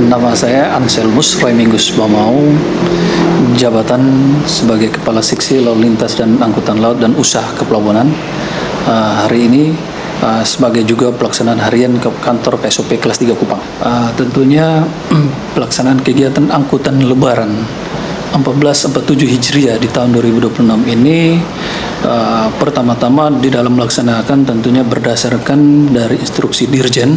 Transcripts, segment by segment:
Nama saya Anselmus Raimingus Bamau, jabatan sebagai Kepala Seksi Lalu Lintas dan Angkutan Laut dan Usaha Kepelabuhanan. Hari ini sebagai juga pelaksanaan harian ke kantor KSOP kelas 3 Kupang. Tentunya pelaksanaan kegiatan angkutan Lebaran 1447 Hijriah di tahun 2026 ini pertama-tama di dalam melaksanakan tentunya berdasarkan dari instruksi Dirjen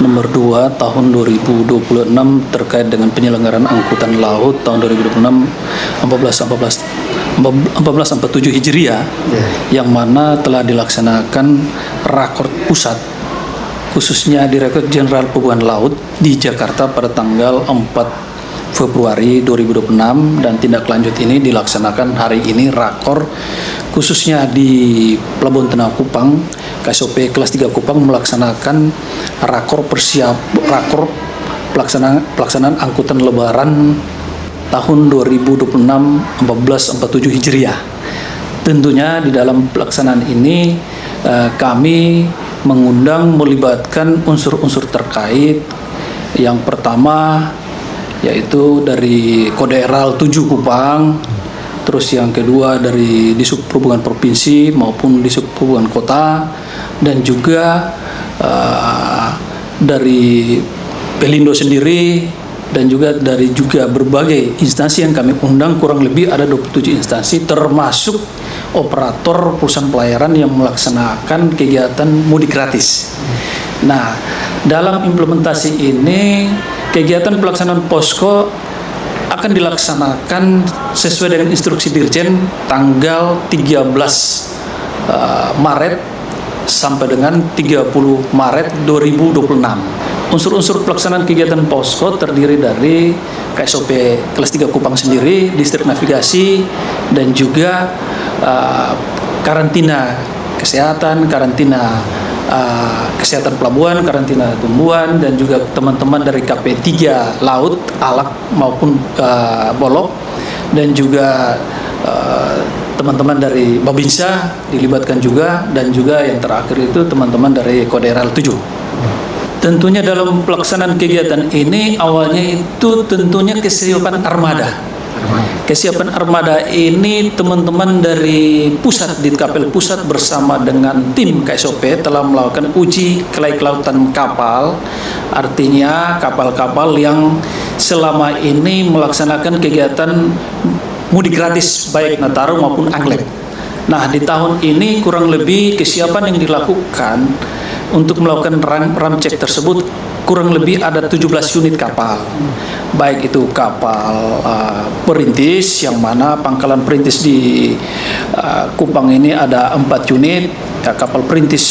nomor 2 tahun 2026 terkait dengan penyelenggaraan angkutan laut tahun 2026 1447 Hijriah yang mana telah dilaksanakan rakor pusat khususnya Direktorat Jenderal Perhubungan Laut di Jakarta pada tanggal 4 Februari 2026 dan tindak lanjut ini dilaksanakan hari ini rakor khususnya di Pelabuhan Tengah Kupang. KSOP kelas 3 Kupang melaksanakan rakor pelaksanaan angkutan Lebaran tahun 2026 1447 Hijriah. Tentunya di dalam pelaksanaan ini kami melibatkan unsur-unsur terkait. Yang pertama yaitu dari Koderal 7 Kupang, terus yang kedua dari Disub Perhubungan Provinsi maupun Disub Perhubungan Kota, dan juga dari Pelindo sendiri, dan juga dari berbagai instansi yang kami undang, kurang lebih ada 27 instansi termasuk operator perusahaan pelayaran yang melaksanakan kegiatan mudik gratis. Nah, dalam implementasi ini kegiatan pelaksanaan posko akan dilaksanakan sesuai dengan instruksi Dirjen tanggal 13 Maret sampai dengan 30 Maret 2026. Unsur-unsur pelaksanaan kegiatan posko terdiri dari KSOP kelas 3 Kupang sendiri, distrik navigasi, dan juga karantina kesehatan, karantina kesehatan pelabuhan, karantina tumbuhan, dan juga teman-teman dari KP3 Laut, Alak maupun Bolok, dan juga teman-teman dari Babinsa dilibatkan juga, dan juga yang terakhir itu teman-teman dari Koderal 7. Tentunya dalam pelaksanaan kegiatan ini awalnya itu tentunya kesiapan armada. Kesiapan armada ini teman-teman dari pusat di Kapel Pusat bersama dengan tim KSOP telah melakukan uji kelautan kapal, artinya kapal-kapal yang selama ini melaksanakan kegiatan mudik gratis baik Nataru maupun Anglet. Nah, di tahun ini kurang lebih kesiapan yang dilakukan untuk melakukan ramcek tersebut kurang lebih ada 17 unit kapal, baik itu kapal perintis, yang mana pangkalan perintis di Kupang ini ada 4 unit, kapal perintis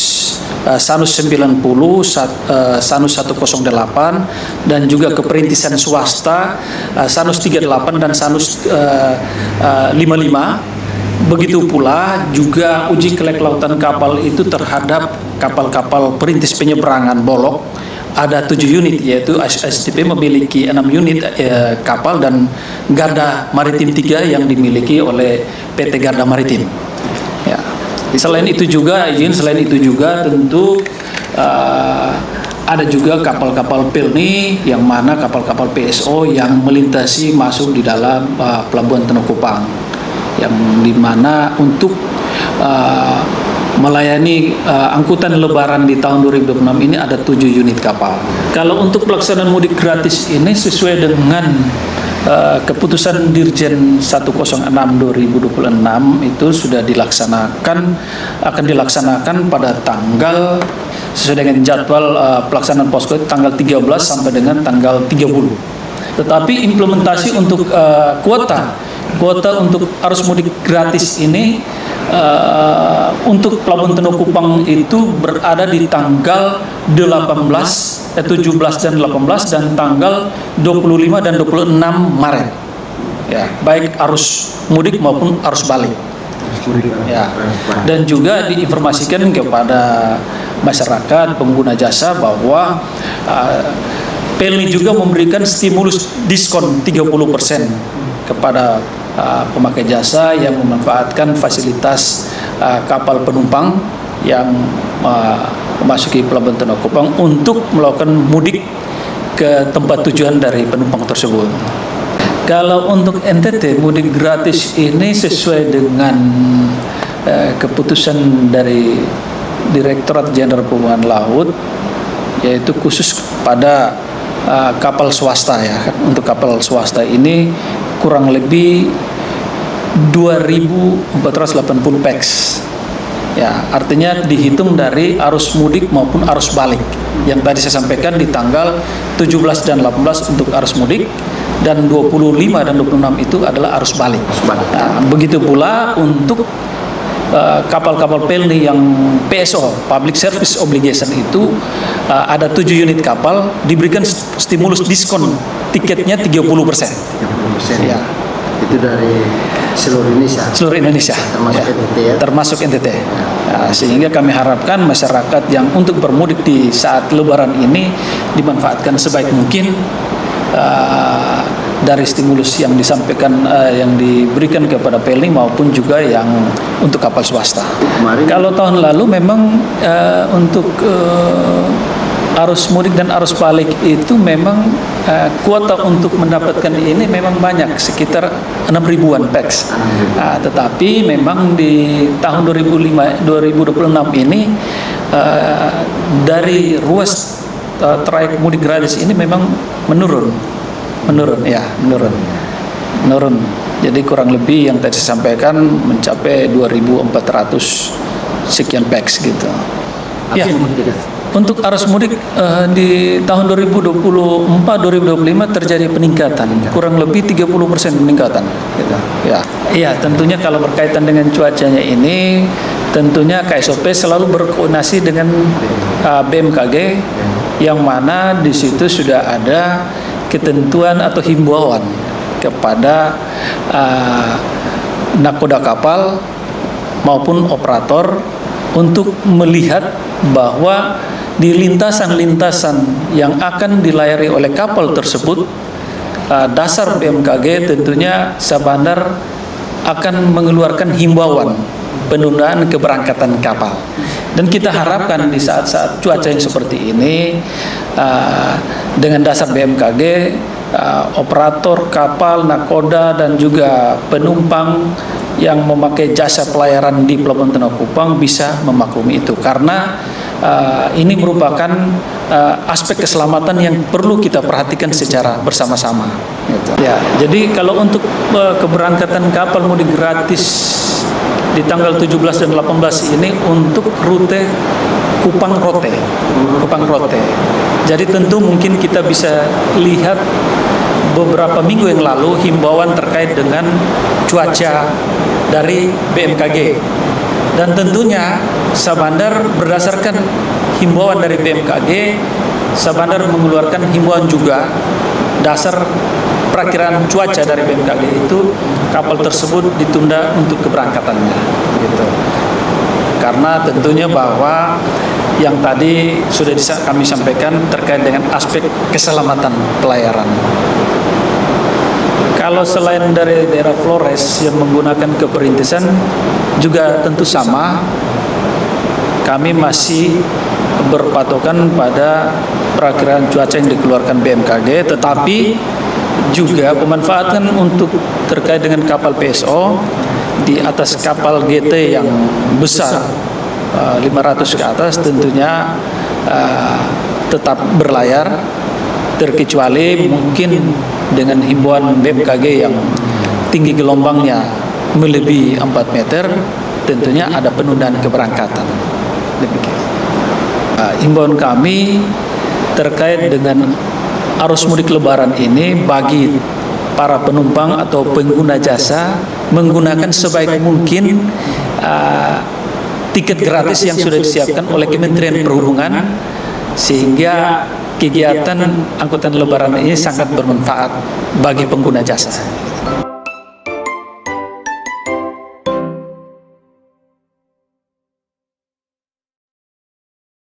Sanus 90, Sanus 108, dan juga keperintisan swasta Sanus 38 dan Sanus 55. Begitu pula juga uji kelautan kapal itu terhadap kapal-kapal perintis penyeberangan Bolok. Ada 7 unit, yaitu ASDP memiliki 6 unit kapal dan Garda Maritim 3 yang dimiliki oleh PT Garda Maritim. Ya. Selain itu juga tentu ada juga kapal-kapal Pelni, yang mana kapal-kapal PSO yang melintasi masuk di dalam Pelabuhan Tengah Kupang, yang dimana untuk melayani angkutan Lebaran di tahun 2026 ini ada 7 unit kapal. Kalau untuk pelaksanaan mudik gratis ini sesuai dengan keputusan Dirjen 106 2026 itu sudah akan dilaksanakan pada tanggal sesuai dengan jadwal pelaksanaan posko tanggal 13 sampai dengan tanggal 30. Tetapi implementasi untuk kuota untuk arus mudik gratis ini untuk Pelabuhan Tengah Kupang itu berada di tanggal 17 dan 18 dan tanggal 25 dan 26 Maret. Ya, baik arus mudik maupun arus balik. Ya. Dan juga diinformasikan kepada masyarakat pengguna jasa bahwa Pelni juga memberikan stimulus diskon 30% kepada pemakai jasa yang memanfaatkan fasilitas kapal penumpang yang memasuki Pelabuhan Tengah Kupang untuk melakukan mudik ke tempat tujuan dari penumpang tersebut. Kalau untuk NTT, mudik gratis ini sesuai dengan keputusan dari Direktorat Jenderal Perhubungan Laut, yaitu khusus pada kapal swasta ya. Untuk kapal swasta ini kurang lebih 2.480 pax. Ya, artinya dihitung dari arus mudik maupun arus balik. Yang tadi saya sampaikan di tanggal 17 dan 18 untuk arus mudik, dan 25 dan 26 itu adalah arus balik. Nah, begitu pula untuk kapal-kapal Pelni yang PSO, Public Service Obligation itu ada 7 unit kapal diberikan stimulus diskon tiketnya 30%. 30%. Ya. Itu dari seluruh Indonesia. Seluruh Indonesia. Termasuk ya. NTT ya. Termasuk NTT. Nah, sehingga kami harapkan masyarakat yang untuk bermudik di saat Lebaran ini dimanfaatkan sebaik mungkin dari stimulus yang disampaikan, yang diberikan kepada Pelni maupun juga yang untuk kapal swasta. Kalau tahun lalu memang untuk arus mudik dan arus balik itu memang kuota untuk mendapatkan ini memang banyak, sekitar 6.000-an pax. Tetapi memang di tahun 2026 ini dari ruas trayek mudik gratis ini memang menurun. Jadi kurang lebih yang tadi saya sampaikan mencapai 2.400 sekian pax gitu. Ya. Untuk arus mudik di tahun 2024-2025 terjadi peningkatan, kurang lebih 30% peningkatan. Gitu. Ya, tentunya kalau berkaitan dengan cuacanya ini, tentunya KSOP selalu berkoordinasi dengan BMKG, yang mana di situ sudah ada ketentuan atau himbauan kepada nakoda kapal maupun operator untuk melihat bahwa di lintasan-lintasan yang akan dilayari oleh kapal tersebut, dasar BMKG tentunya Sabandar akan mengeluarkan himbauan penundaan keberangkatan kapal. Dan kita harapkan di saat-saat cuaca yang seperti ini, dengan dasar BMKG, operator kapal, nakoda, dan juga penumpang yang memakai jasa pelayaran di Pelabuhan Tanjung Kupang bisa memaklumi itu, karena ini merupakan aspek keselamatan yang perlu kita perhatikan secara bersama-sama. Gitu. Ya, jadi kalau untuk keberangkatan kapal mudik gratis di tanggal 17 dan 18 ini untuk rute Kupang Rote. Jadi tentu mungkin kita bisa lihat beberapa minggu yang lalu himbauan terkait dengan cuaca dari BMKG. Dan tentunya Sabandar berdasarkan himbauan dari BMKG, Sabandar mengeluarkan himbauan juga dasar perakiraan cuaca dari BMKG itu kapal tersebut ditunda untuk keberangkatannya, gitu. Karena tentunya bahwa yang tadi sudah kami sampaikan terkait dengan aspek keselamatan pelayaran. Kalau selain dari daerah Flores yang menggunakan keperintisan juga tentu sama, kami masih berpatokan pada perakiraan cuaca yang dikeluarkan BMKG, tetapi juga pemanfaatan untuk terkait dengan kapal PSO di atas kapal GT yang besar 500 ke atas tentunya tetap berlayar, terkecuali mungkin dengan himbauan BMKG yang tinggi gelombangnya melebihi 4 meter, tentunya ada penundaan keberangkatan. Demikian. Himbauan kami terkait dengan arus mudik Lebaran ini bagi para penumpang atau pengguna jasa menggunakan sebaik mungkin tiket gratis yang sudah disiapkan oleh Kementerian Perhubungan, sehingga kegiatan angkutan Lebaran ini sangat bermanfaat bagi pengguna jasa.